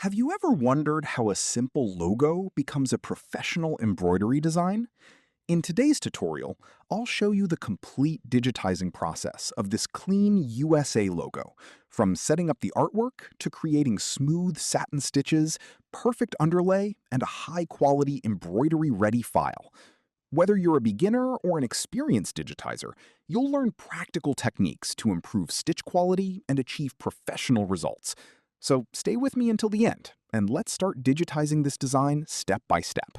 Have you ever wondered how a simple logo becomes a professional embroidery design? In today's tutorial, I'll show you the complete digitizing process of this clean USA logo, from setting up the artwork to creating smooth satin stitches, perfect underlay, and a high-quality embroidery-ready file. Whether you're a beginner or an experienced digitizer, you'll learn practical techniques to improve stitch quality and achieve professional results. So stay with me until the end, and let's start digitizing this design step by step.